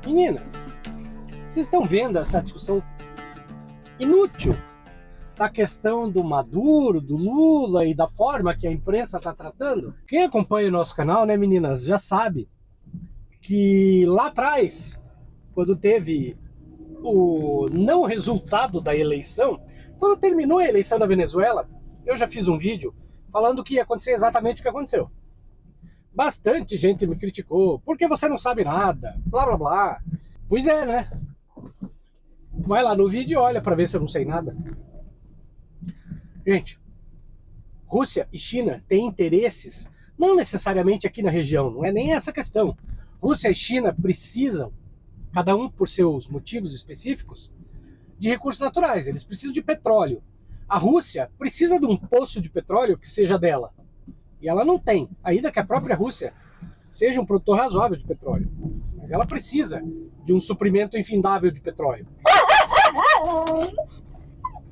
Meninas, vocês estão vendo essa discussão inútil da questão do Maduro, do Lula e da forma que a imprensa está tratando? Quem acompanha o nosso canal, né, meninas, já sabe que lá atrás, quando teve o não resultado da eleição, quando terminou a eleição da Venezuela, eu já fiz um vídeo falando que ia acontecer exatamente o que aconteceu. Bastante gente me criticou, porque você não sabe nada, blá blá blá. Pois é, né? Vai lá no vídeo e olha para ver se eu não sei nada. Gente, Rússia e China têm interesses, não necessariamente aqui na região, não é nem essa questão. Rússia e China precisam, cada um por seus motivos específicos, de recursos naturais. Eles precisam de petróleo. A Rússia precisa de um poço de petróleo que seja dela. E ela não tem, ainda que a própria Rússia seja um produtor razoável de petróleo. Mas ela precisa de um suprimento infindável de petróleo.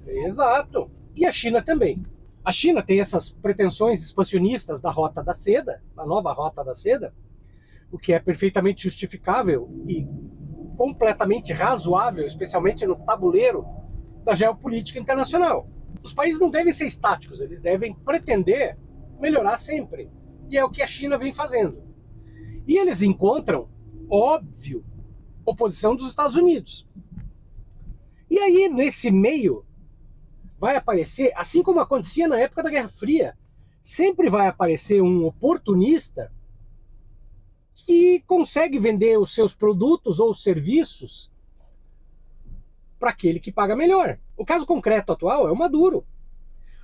Exato. E a China também. A China tem essas pretensões expansionistas da Rota da Seda, da nova Rota da Seda, o que é perfeitamente justificável e completamente razoável, especialmente no tabuleiro da geopolítica internacional. Os países não devem ser estáticos, eles devem pretender melhorar sempre. E é o que a China vem fazendo. E eles encontram, óbvio, oposição dos Estados Unidos. E aí, nesse meio, vai aparecer, assim como acontecia na época da Guerra Fria, sempre vai aparecer um oportunista que consegue vender os seus produtos ou serviços para aquele que paga melhor. O caso concreto atual é o Maduro.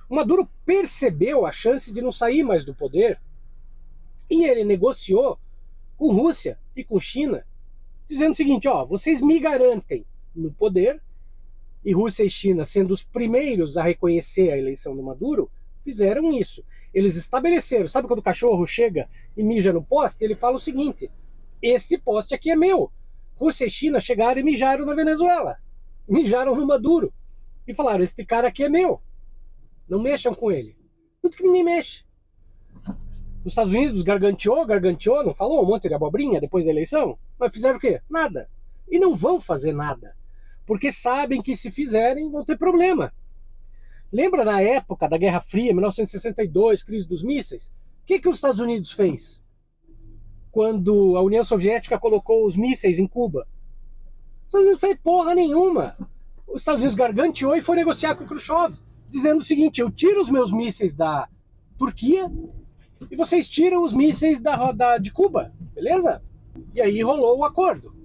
O Maduro percebeu a chance de não sair mais do poder e ele negociou com Rússia e com China, dizendo o seguinte, ó, vocês me garantem no poder, e Rússia e China, sendo os primeiros a reconhecer a eleição do Maduro, fizeram isso. Eles estabeleceram, sabe quando o cachorro chega e mija no poste? Ele fala o seguinte, esse poste aqui é meu. Rússia e China chegaram e mijaram na Venezuela, mijaram no Maduro, e falaram, este cara aqui é meu. Não mexam com ele. Tanto que ninguém mexe. Os Estados Unidos garganteou, não falou um monte de abobrinha depois da eleição? Mas fizeram o quê? Nada. E não vão fazer nada. Porque sabem que se fizerem vão ter problema. Lembra na época da Guerra Fria, 1962, crise dos mísseis? O que os Estados Unidos fez? Quando a União Soviética colocou os mísseis em Cuba? Os Estados Unidos não fez porra nenhuma. Os Estados Unidos garganteou e foi negociar com o Khrushchev, dizendo o seguinte, eu tiro os meus mísseis da Turquia e vocês tiram os mísseis de Cuba, beleza? E aí rolou o acordo.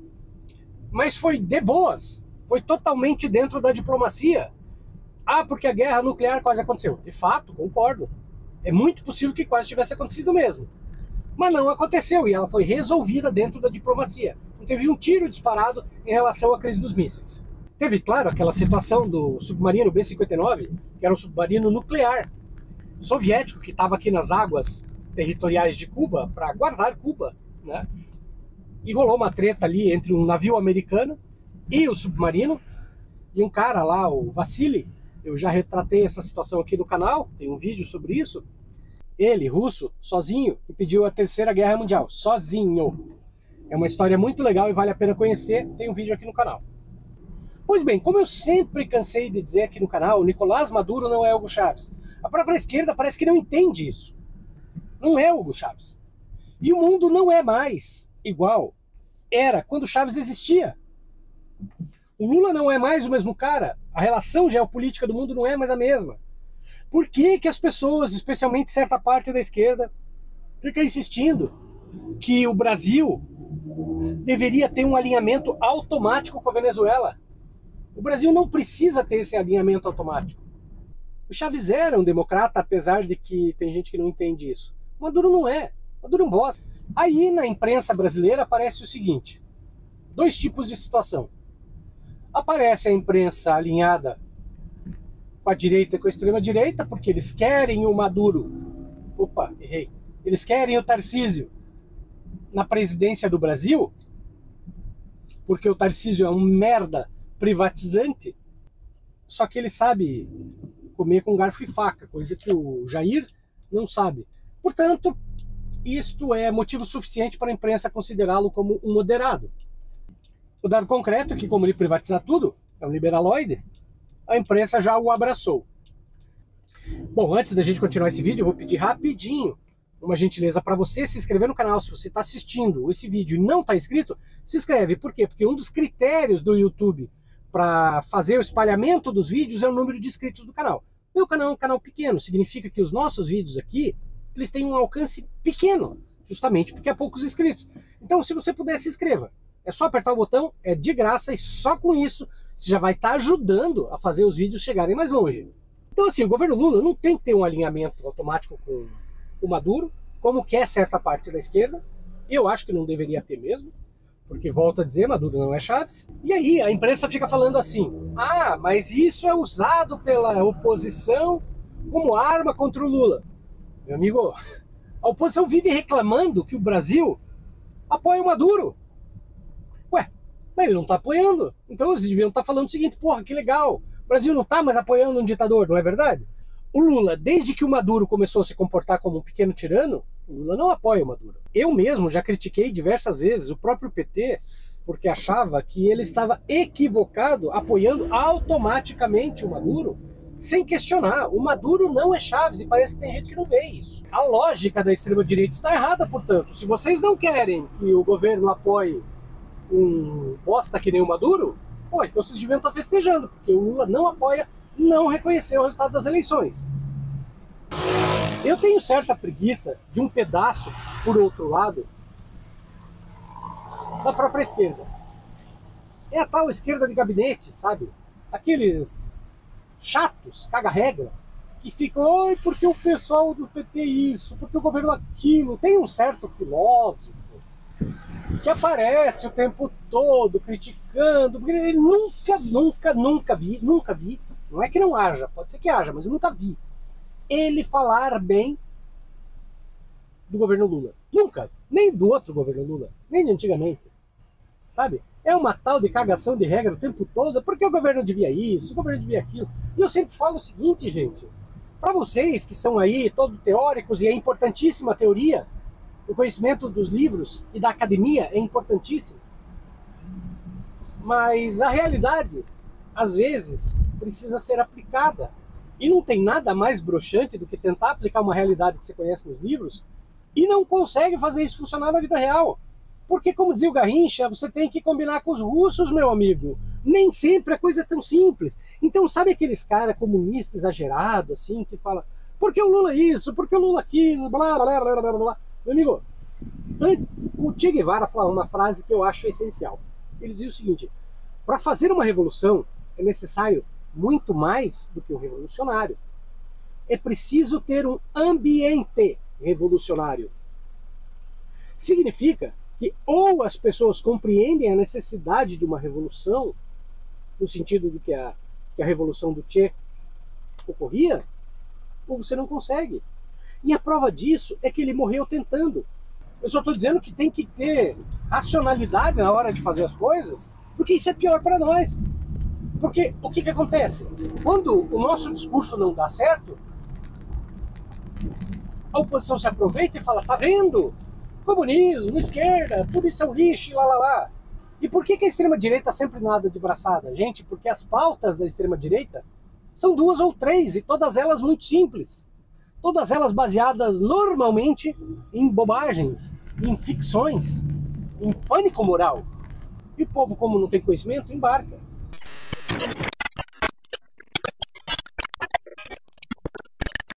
Mas foi de boas, foi totalmente dentro da diplomacia. Ah, porque a guerra nuclear quase aconteceu. De fato, concordo. É muito possível que quase tivesse acontecido mesmo. Mas não aconteceu e ela foi resolvida dentro da diplomacia. Não teve um tiro disparado em relação à crise dos mísseis. Teve, claro, aquela situação do submarino B-59, que era um submarino nuclear soviético que estava aqui nas águas territoriais de Cuba, para guardar Cuba, né? E rolou uma treta ali entre um navio americano e o submarino, e um cara lá, o Vassili, eu já retratei essa situação aqui no canal, tem um vídeo sobre isso, ele, russo, sozinho, impediu a Terceira Guerra Mundial, sozinho. É uma história muito legal e vale a pena conhecer, tem um vídeo aqui no canal. Pois bem, como eu sempre cansei de dizer aqui no canal, Nicolás Maduro não é Hugo Chávez. A própria esquerda parece que não entende isso. Não é Hugo Chávez. E o mundo não é mais igual era quando Chávez existia. O Lula não é mais o mesmo cara. A relação geopolítica do mundo não é mais a mesma. Por que que as pessoas, especialmente certa parte da esquerda, fica insistindo que o Brasil deveria ter um alinhamento automático com a Venezuela? O Brasil não precisa ter esse alinhamento automático. O Chávez era um democrata, apesar de que tem gente que não entende isso. O Maduro não é. O Maduro é um bosta. Aí na imprensa brasileira aparece o seguinte. Dois tipos de situação. Aparece a imprensa alinhada com a direita e com a extrema-direita, porque eles querem o Maduro. Opa, errei. Eles querem o Tarcísio na presidência do Brasil, porque o Tarcísio é um merda privatizante, só que ele sabe comer com garfo e faca, coisa que o Jair não sabe. Portanto, isto é motivo suficiente para a imprensa considerá-lo como um moderado. O dado concreto é que, como ele privatizar tudo, é um liberaloide, a imprensa já o abraçou. Bom, antes da gente continuar esse vídeo, eu vou pedir rapidinho uma gentileza para você se inscrever no canal. Se você está assistindo esse vídeo e não está inscrito, se inscreve. Por quê? Porque um dos critérios do YouTube para fazer o espalhamento dos vídeos é o número de inscritos do canal. Meu canal é um canal pequeno, significa que os nossos vídeos aqui, eles têm um alcance pequeno, justamente porque há poucos inscritos. Então, se você puder, se inscreva. É só apertar o botão, é de graça, e só com isso você já vai estar ajudando a fazer os vídeos chegarem mais longe. Então, assim, o governo Lula não tem que ter um alinhamento automático com o Maduro, como quer certa parte da esquerda. Eu acho que não deveria ter mesmo, porque, volto a dizer, Maduro não é Chaves. E aí a imprensa fica falando assim, ah, mas isso é usado pela oposição como arma contra o Lula. Meu amigo, a oposição vive reclamando que o Brasil apoia o Maduro. Ué, mas ele não está apoiando. Então eles deviam estar falando o seguinte, porra, que legal, o Brasil não está mais apoiando um ditador, não é verdade? O Lula, desde que o Maduro começou a se comportar como um pequeno tirano, o Lula não apoia o Maduro. Eu mesmo já critiquei diversas vezes o próprio PT, porque achava que ele estava equivocado apoiando automaticamente o Maduro, sem questionar. O Maduro não é Chaves, e parece que tem gente que não vê isso. A lógica da extrema-direita está errada, portanto. Se vocês não querem que o governo apoie um bosta que nem o Maduro, pô, então vocês deviam estar festejando, porque o Lula não apoia, não reconheceu o resultado das eleições. Eu tenho certa preguiça de um pedaço, por outro lado, da própria esquerda. É a tal esquerda de gabinete, sabe? Aqueles chatos, caga-regra, que ficam, oi, porque o pessoal do PT isso, porque o governo aquilo. Tem um certo filósofo que aparece o tempo todo criticando, porque ele nunca vi, não é que não haja, pode ser que haja, mas eu nunca vi ele falar bem do governo Lula. Nunca. Nem do outro governo Lula. Nem de antigamente. Sabe? É uma tal de cagação de regra o tempo todo. Porque o governo devia isso, o governo devia aquilo. E eu sempre falo o seguinte, gente. Para vocês que são aí todos teóricos, e é importantíssima a teoria, o conhecimento dos livros e da academia é importantíssimo. Mas a realidade, às vezes, precisa ser aplicada. E não tem nada mais broxante do que tentar aplicar uma realidade que você conhece nos livros e não consegue fazer isso funcionar na vida real. Porque, como dizia o Garrincha, você tem que combinar com os russos, meu amigo. Nem sempre a coisa é tão simples. Então, sabe aqueles caras comunistas exagerados, assim, que fala, por que o Lula isso, por que o Lula aquilo, blá, blá, blá, blá, blá. Meu amigo, o Che Guevara falava uma frase que eu acho essencial. Ele dizia o seguinte, para fazer uma revolução é necessário muito mais do que um revolucionário. É preciso ter um ambiente revolucionário. Significa que ou as pessoas compreendem a necessidade de uma revolução, no sentido de que a revolução do Che ocorria, ou você não consegue. E a prova disso é que ele morreu tentando. Eu só estou dizendo que tem que ter racionalidade na hora de fazer as coisas, porque isso é pior para nós. Porque o que acontece? Quando o nosso discurso não dá certo, a oposição se aproveita e fala, tá vendo? Comunismo, esquerda, tudo isso é um lixo, lá, lá, lá. E por que a extrema-direita sempre nada de braçada? Gente, porque as pautas da extrema-direita são 2 ou 3, e todas elas muito simples. Todas elas baseadas normalmente em bobagens, em ficções, em pânico moral. E o povo, como não tem conhecimento, embarca.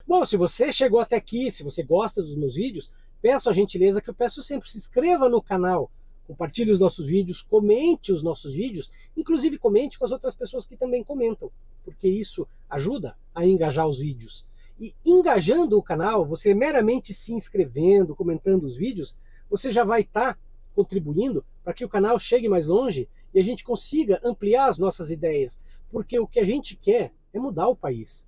Bom, se você chegou até aqui, se você gosta dos meus vídeos, peço a gentileza que eu peço sempre, se inscreva no canal, compartilhe os nossos vídeos, comente os nossos vídeos, inclusive comente com as outras pessoas que também comentam, porque isso ajuda a engajar os vídeos. E engajando o canal, você meramente se inscrevendo, comentando os vídeos, você já vai estar contribuindo para que o canal chegue mais longe e a gente consiga ampliar as nossas ideias, porque o que a gente quer é mudar o país.